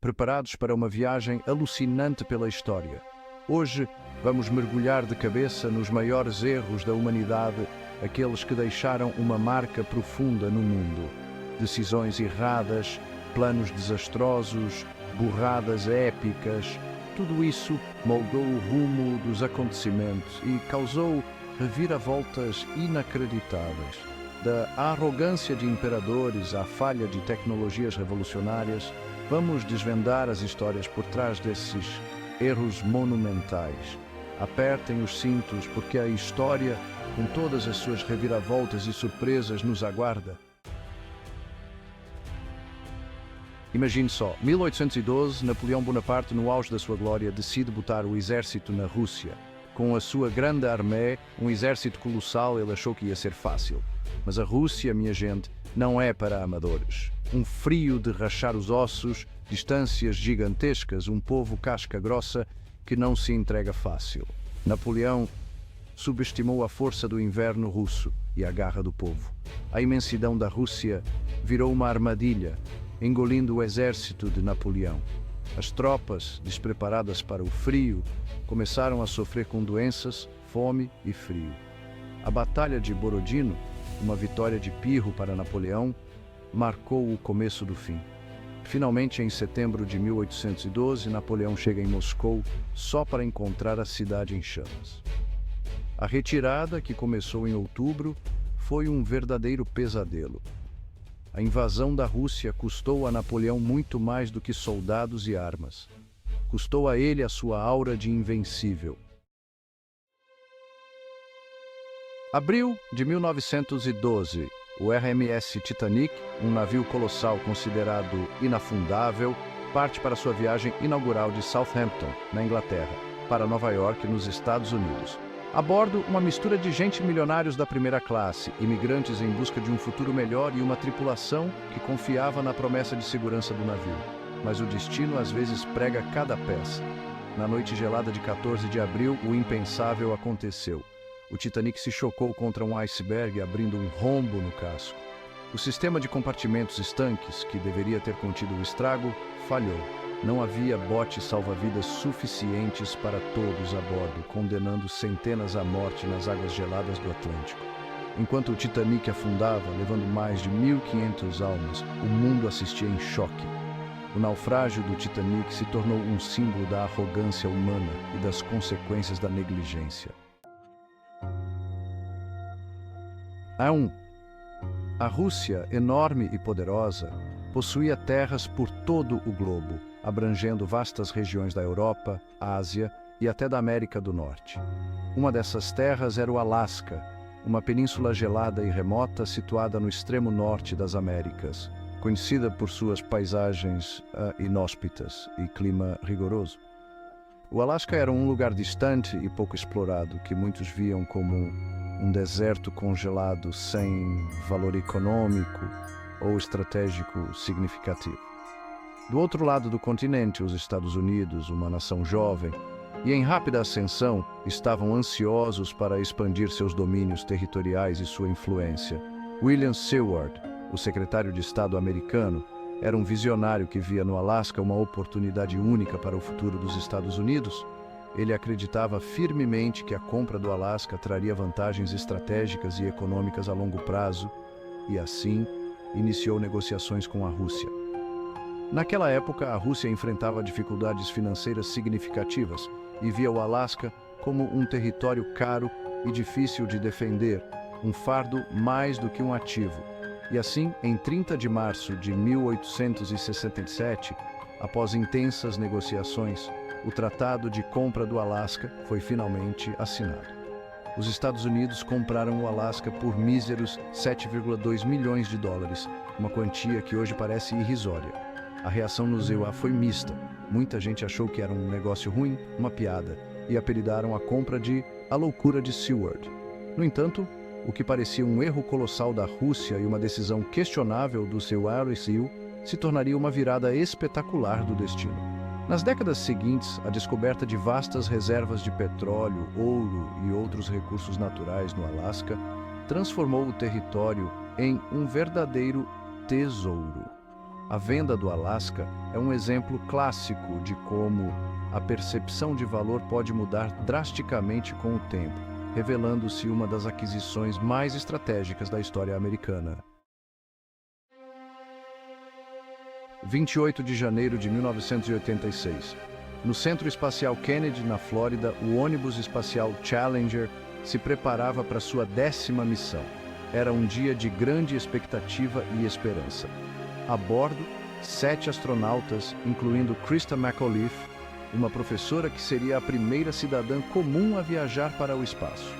preparados para uma viagem alucinante pela história. Hoje, vamos mergulhar de cabeça nos maiores erros da humanidade, aqueles que deixaram uma marca profunda no mundo. Decisões erradas, planos desastrosos, burradas épicas, tudo isso moldou o rumo dos acontecimentos e causou reviravoltas inacreditáveis. Da arrogância de imperadores à falha de tecnologias revolucionárias, vamos desvendar as histórias por trás desses erros monumentais. Apertem os cintos, porque a história, com todas as suas reviravoltas e surpresas, nos aguarda. Imagine só, 1812, Napoleão Bonaparte, no auge da sua glória, decide botar o exército na Rússia. Com a sua grande armée, um exército colossal, ele achou que ia ser fácil. Mas a Rússia, minha gente, não é para amadores. Um frio de rachar os ossos, distâncias gigantescas, um povo casca grossa que não se entrega fácil. Napoleão subestimou a força do inverno russo e a garra do povo. A imensidão da Rússia virou uma armadilha, engolindo o exército de Napoleão. As tropas, despreparadas para o frio, começaram a sofrer com doenças, fome e frio. A Batalha de Borodino, uma vitória de pirro para Napoleão, marcou o começo do fim. Finalmente, em setembro de 1812, Napoleão chega em Moscou só para encontrar a cidade em chamas. A retirada, que começou em outubro, foi um verdadeiro pesadelo. A invasão da Rússia custou a Napoleão muito mais do que soldados e armas. Custou a ele a sua aura de invencível. Abril de 1912, o RMS Titanic, um navio colossal considerado inafundável, parte para sua viagem inaugural de Southampton, na Inglaterra, para Nova York, nos Estados Unidos. A bordo, uma mistura de gente milionários da primeira classe, imigrantes em busca de um futuro melhor e uma tripulação que confiava na promessa de segurança do navio. Mas o destino às vezes prega cada peça. Na noite gelada de 14 de abril, o impensável aconteceu. O Titanic se chocou contra um iceberg, abrindo um rombo no casco. O sistema de compartimentos estanques, que deveria ter contido o estrago, falhou. Não havia botes salva-vidas suficientes para todos a bordo, condenando centenas à morte nas águas geladas do Atlântico. Enquanto o Titanic afundava, levando mais de 1.500 almas, o mundo assistia em choque. O naufrágio do Titanic se tornou um símbolo da arrogância humana e das consequências da negligência. A Rússia, enorme e poderosa, possuía terras por todo o globo, abrangendo vastas regiões da Europa, Ásia e até da América do Norte. Uma dessas terras era o Alasca, uma península gelada e remota situada no extremo norte das Américas, conhecida por suas paisagens inóspitas e clima rigoroso. O Alasca era um lugar distante e pouco explorado, que muitos viam como um deserto congelado sem valor econômico ou estratégico significativo. Do outro lado do continente, os Estados Unidos, uma nação jovem e em rápida ascensão, estavam ansiosos para expandir seus domínios territoriais e sua influência. William Seward, o secretário de Estado americano, era um visionário que via no Alasca uma oportunidade única para o futuro dos Estados Unidos. Ele acreditava firmemente que a compra do Alasca traria vantagens estratégicas e econômicas a longo prazo e, assim, iniciou negociações com a Rússia. Naquela época, a Rússia enfrentava dificuldades financeiras significativas e via o Alasca como um território caro e difícil de defender, um fardo mais do que um ativo. E assim, em 30 de março de 1867, após intensas negociações, o Tratado de Compra do Alasca foi finalmente assinado. Os Estados Unidos compraram o Alasca por míseros 7,2 milhões de dólares, uma quantia que hoje parece irrisória. A reação no ZEUA foi mista. Muita gente achou que era um negócio ruim, uma piada, e apelidaram a compra de a loucura de Seward. No entanto, o que parecia um erro colossal da Rússia e uma decisão questionável do seu Ariel se tornaria uma virada espetacular do destino. Nas décadas seguintes, a descoberta de vastas reservas de petróleo, ouro e outros recursos naturais no Alasca transformou o território em um verdadeiro tesouro. A venda do Alasca é um exemplo clássico de como a percepção de valor pode mudar drasticamente com o tempo, revelando-se uma das aquisições mais estratégicas da história americana. 28 de janeiro de 1986. No Centro Espacial Kennedy, na Flórida, o ônibus espacial Challenger se preparava para sua 10ª missão. Era um dia de grande expectativa e esperança. A bordo, 7 astronautas, incluindo Christa McAuliffe, uma professora que seria a primeira cidadã comum a viajar para o espaço.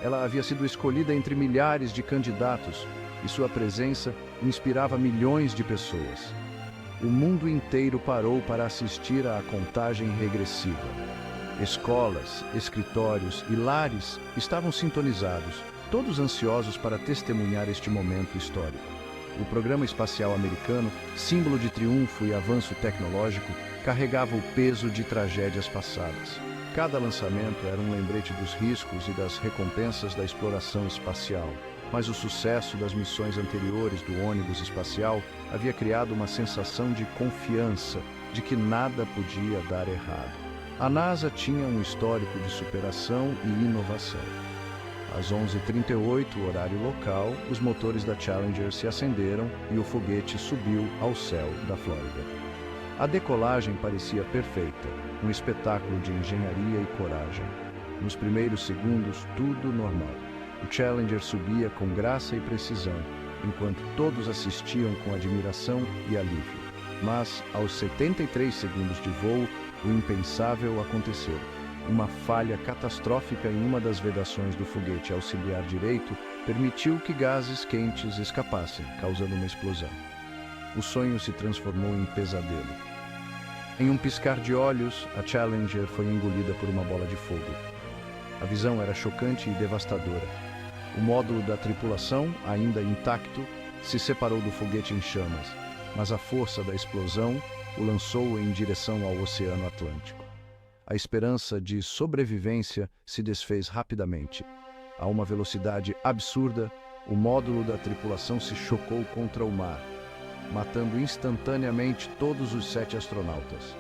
Ela havia sido escolhida entre milhares de candidatos e sua presença inspirava milhões de pessoas. O mundo inteiro parou para assistir à contagem regressiva. Escolas, escritórios e lares estavam sintonizados, todos ansiosos para testemunhar este momento histórico. O programa espacial americano, símbolo de triunfo e avanço tecnológico, carregava o peso de tragédias passadas. Cada lançamento era um lembrete dos riscos e das recompensas da exploração espacial. Mas o sucesso das missões anteriores do ônibus espacial havia criado uma sensação de confiança, de que nada podia dar errado. A NASA tinha um histórico de superação e inovação. Às 11h38, horário local, os motores da Challenger se acenderam e o foguete subiu ao céu da Flórida. A decolagem parecia perfeita, um espetáculo de engenharia e coragem. Nos primeiros segundos, tudo normal. O Challenger subia com graça e precisão, enquanto todos assistiam com admiração e alívio. Mas, aos 73 segundos de voo, o impensável aconteceu. Uma falha catastrófica em uma das vedações do foguete auxiliar direito permitiu que gases quentes escapassem, causando uma explosão. O sonho se transformou em pesadelo. Em um piscar de olhos, a Challenger foi engolida por uma bola de fogo. A visão era chocante e devastadora. O módulo da tripulação, ainda intacto, se separou do foguete em chamas, mas a força da explosão o lançou em direção ao Oceano Atlântico. A esperança de sobrevivência se desfez rapidamente. A uma velocidade absurda, o módulo da tripulação se chocou contra o mar, matando instantaneamente todos os 7 astronautas.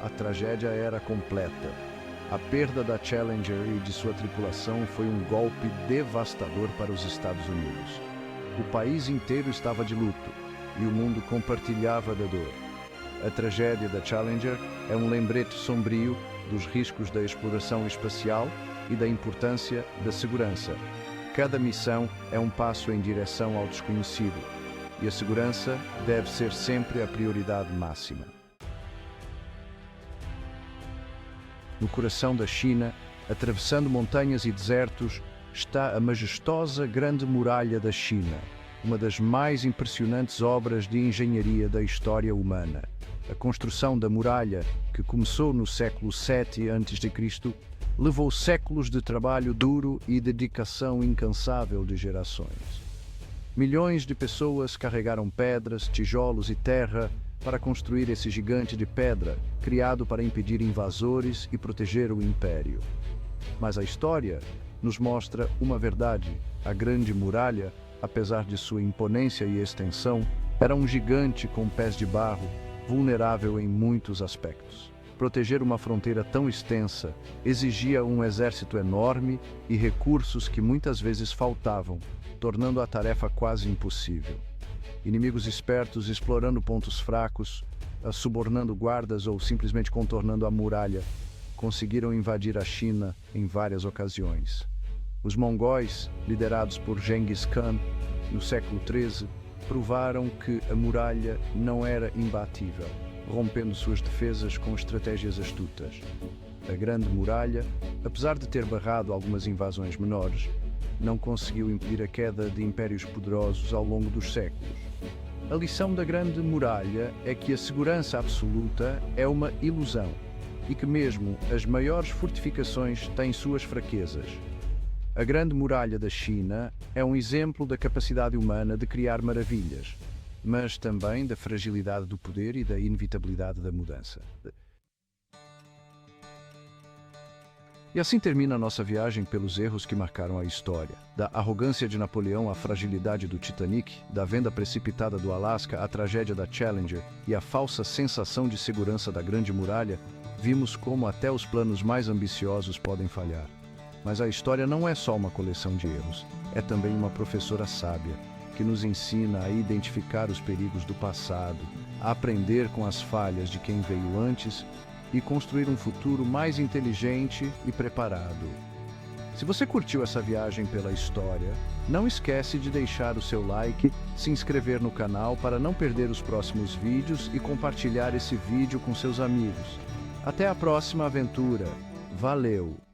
A tragédia era completa. A perda da Challenger e de sua tripulação foi um golpe devastador para os Estados Unidos. O país inteiro estava de luto e o mundo compartilhava da dor. A tragédia da Challenger é um lembrete sombrio dos riscos da exploração espacial e da importância da segurança. Cada missão é um passo em direção ao desconhecido, e a segurança deve ser sempre a prioridade máxima. No coração da China, atravessando montanhas e desertos, está a majestosa Grande Muralha da China, uma das mais impressionantes obras de engenharia da história humana. A construção da muralha, que começou no século VII a.C., levou séculos de trabalho duro e dedicação incansável de gerações. Milhões de pessoas carregaram pedras, tijolos e terra para construir esse gigante de pedra, criado para impedir invasores e proteger o império. Mas a história nos mostra uma verdade: a Grande Muralha, apesar de sua imponência e extensão, era um gigante com pés de barro, vulnerável em muitos aspectos. Proteger uma fronteira tão extensa exigia um exército enorme e recursos que muitas vezes faltavam, tornando a tarefa quase impossível. Inimigos espertos explorando pontos fracos, subornando guardas ou simplesmente contornando a muralha, conseguiram invadir a China em várias ocasiões. Os mongóis, liderados por Genghis Khan, no século XIII, provaram que a muralha não era imbatível, rompendo suas defesas com estratégias astutas. A Grande Muralha, apesar de ter barrado algumas invasões menores, não conseguiu impedir a queda de impérios poderosos ao longo dos séculos. A lição da Grande Muralha é que a segurança absoluta é uma ilusão e que mesmo as maiores fortificações têm suas fraquezas. A Grande Muralha da China é um exemplo da capacidade humana de criar maravilhas, mas também da fragilidade do poder e da inevitabilidade da mudança. E assim termina a nossa viagem pelos erros que marcaram a história. Da arrogância de Napoleão à fragilidade do Titanic, da venda precipitada do Alasca à tragédia da Challenger e à falsa sensação de segurança da Grande Muralha, vimos como até os planos mais ambiciosos podem falhar. Mas a história não é só uma coleção de erros, é também uma professora sábia, que nos ensina a identificar os perigos do passado, a aprender com as falhas de quem veio antes e construir um futuro mais inteligente e preparado. Se você curtiu essa viagem pela história, não esquece de deixar o seu like, se inscrever no canal para não perder os próximos vídeos e compartilhar esse vídeo com seus amigos. Até a próxima aventura. Valeu!